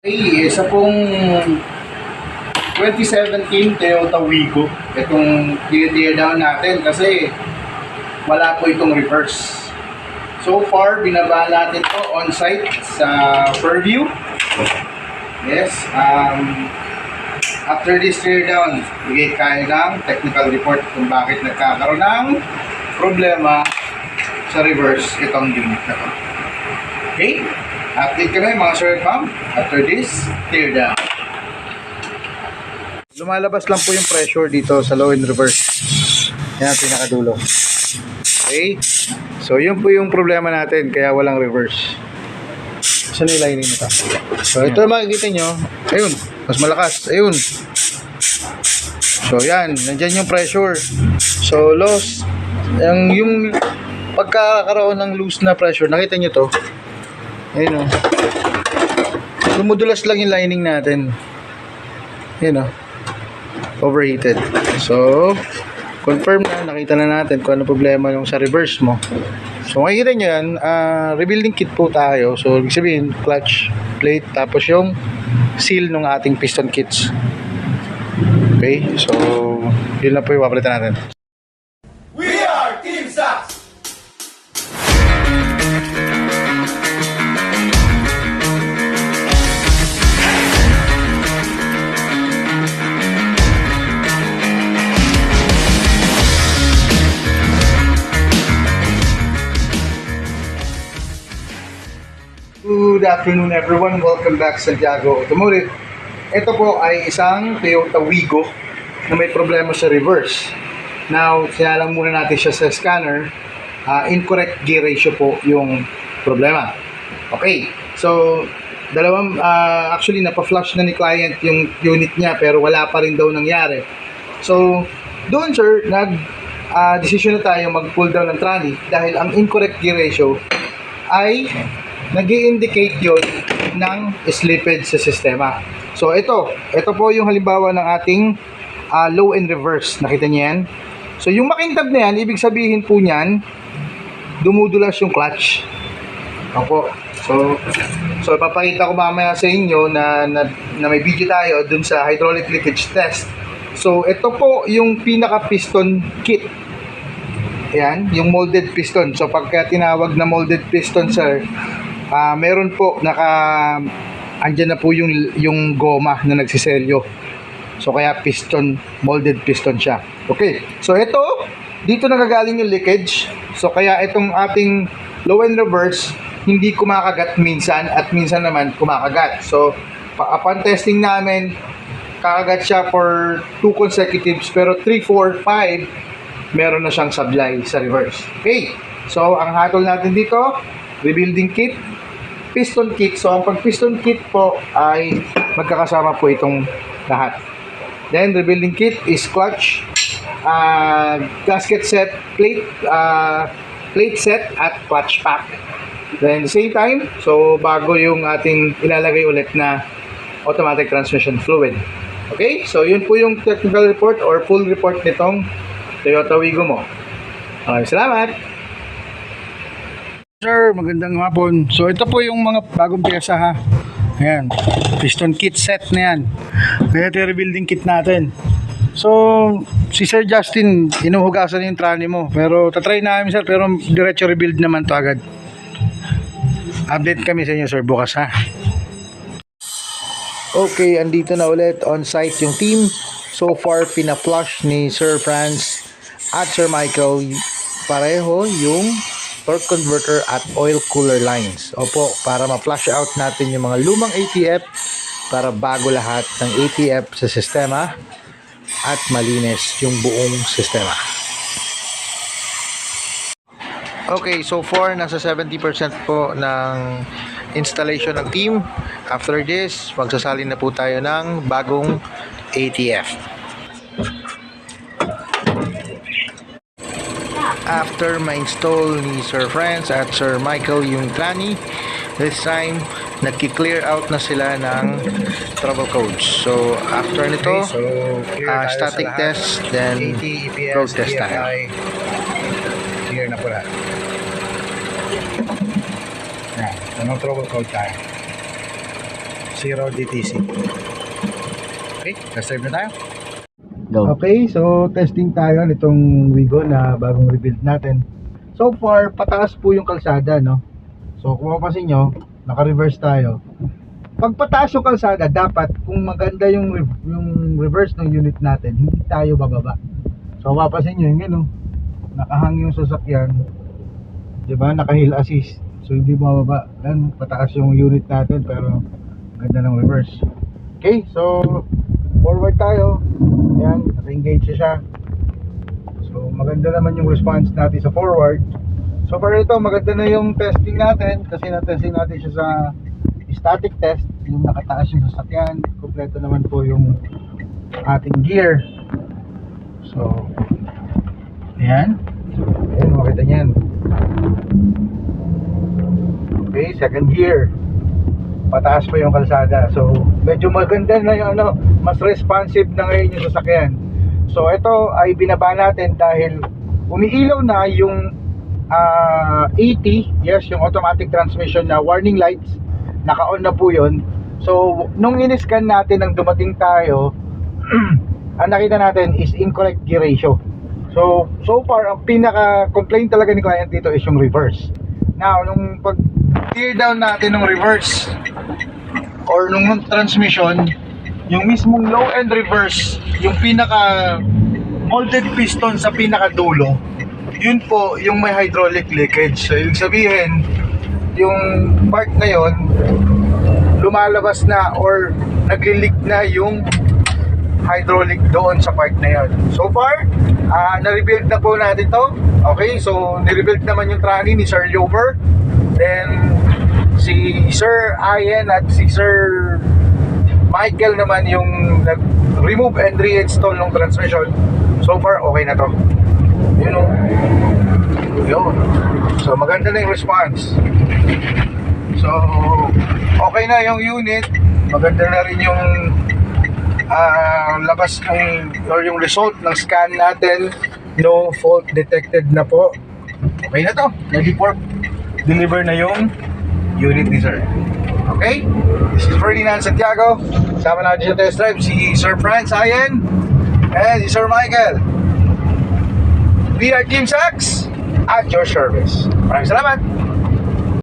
Isa pong 2017 Toyota Wigo. Itong tear down natin kasi wala po itong reverse. So far, binaba natin to on-site sa Fairview. Yes. After this tear down, bigay tayo ng technical report kung bakit nagkakaroon ng problema sa reverse itong unit na to. Okay? Update kami mga sir and ma'am after this tear down. Lumalabas lang po yung pressure dito sa low and reverse. Yan ang pinakadulo. Okay? So yun po yung problema natin kaya walang reverse. Saan yung lining nito? So ito makikita nyo. Ayun. Mas malakas. Ayun. So yan. Nandyan yung pressure. So loss. Yung pagkakaroon ng loose na pressure. Nakita nyo to. Ayun o. Dumudulas lang yung lining natin. Ayun o. Overheated. So, confirm na. Nakita na natin kung ano problema yung sa reverse mo. So, makikita nyo yan. Rebuilding kit po tayo. So, ibig sabihin, clutch, plate, tapos yung seal ng ating piston kits. Okay? So, yun lang po yung papalitan natin. We are Team Sax! Good afternoon everyone. Welcome back sa Santiago Automotive. Ito po ay isang Toyota Wigo na may problema sa reverse. Now, sinalang muna natin siya sa scanner. Incorrect gear ratio po yung problema. Okay. So, actually napa-flush na ni client yung unit niya pero wala pa rin daw nangyari. So, doon sir, decision na tayo mag-pull down ng tranny dahil ang incorrect gear ratio ay nag-i-indicate yun ng slippage sa sistema. So ito po yung halimbawa ng ating low and reverse. Nakita niyo yan? So yung makintab na yan, ibig sabihin po niyan, dumudulas yung clutch. Opo. So papakita ko mamaya sa inyo na may video tayo dun sa hydraulic leakage test. So ito po yung pinaka piston kit. Ayan, yung molded piston. So pagka tinawag na molded piston sir, meron po andyan na po yung goma na nagsiselyo. So kaya molded piston siya. Okay. So ito, dito nagagaling yung leakage. So kaya itong ating low and reverse hindi kumakagat minsan at minsan naman kumakagat. So upon testing namin, kakagat siya for 2 consecutives pero 3, 4, 5 meron na siyang sablay sa reverse. Okay. So ang hatol natin dito, rebuilding kit, piston kit. So ang pag piston kit po ay magkakasama po itong lahat. Then rebuilding kit is clutch, gasket set, plate set at clutch pack. Then the same time, so bago yung ating ilalagay ulit na automatic transmission fluid. Okay? So yun po yung technical report or full report nitong Toyota Wigo mo. Salamat! Sir, magandang hapon. So ito po yung mga bagong piyesa ha. Ayan, piston kit set na yan. Kaya ito yung rebuilding kit natin. So, si Sir Justin, inuhugasan yung tranny mo. Pero tatry namin sir, pero diretso rebuild naman to agad. Update kami sa inyo sir bukas ha. Okay, andito na ulit on site yung team. So far, pina-flush ni Sir Franz at Sir Michael pareho yung torque converter at oil cooler lines. Opo, para ma-flush out natin yung mga lumang ATF para bago lahat ng ATF sa sistema at malinis yung buong sistema. Okay, so far nasa 70% po ng installation ng team. After this, magsasalin na po tayo ng bagong ATF. After ma-install ni Sir Franz at Sir Michael yung tranny, this time nagki-clear out na sila ng trouble codes. So after nito, static test, then road test tayo. Clear na po lahat. Yan, anong trouble code tayo. 0 DTC. Okay, test drive na tayo. Go. Okay, so testing tayo nitong Wigo na bagong rebuild natin. So far, pataas po yung kalsada, no? So kung mapapansin nyo, naka-reverse tayo. Pag pataas yung kalsada, dapat kung maganda yung reverse ng unit natin, hindi tayo bababa. So mapapansin nyo, yun, no? Nakahang yung sasakyan, diba? Naka-hill assist. So hindi bababa. Yan, pataas yung unit natin pero ganda ng reverse. Okay, so forward tayo. Ayan, naka-engage siya. So maganda naman yung response natin sa forward. So para ito, maganda na yung testing natin kasi na-testing natin siya sa static test. Yung nakataas yung sasakyan, kompleto naman po yung ating gear. So ayan, ayan, makita nyan. Okay, second gear, pataas pa yung kalsada. So medyo maganda na yung mas responsive na ngayon yung sasakyan. So ito ay binaba natin dahil umiilaw na yung 80, yes, yung automatic transmission na warning lights, naka-on na po yun. So nung in-scan natin nang dumating tayo, ang nakita natin is incorrect gear ratio. So far ang pinaka-complaint talaga ni client dito is yung reverse. Now nung pag tear down natin ng reverse or nung transmission, yung mismong low end reverse, yung pinaka molded piston sa pinaka dulo, yun po yung may hydraulic leakage. So ibig sabihin, yung part na yun lumalabas na or nagli-leak na yung hydraulic doon sa part na yun. So far, na-rebuild na po natin to. Okay, so ni-rebuild naman yung tranny ni Sir Lover. Then si Sir Ian at si Sir Michael naman yung nag-remove and reinstall ng transmission. So far, okay na to. You know, yun. So maganda na yung response. So okay na yung unit. Maganda na rin yung labas ng or yung result ng scan natin. No fault detected na po. Okay na to. Ready for deliver na yung unit ni Sir. Okay? This is Ferdinand Santiago. Sama natin sa test drive si Sir Franz Ayen and si Sir Michael. We are Team Sax at your service. Maraming salamat.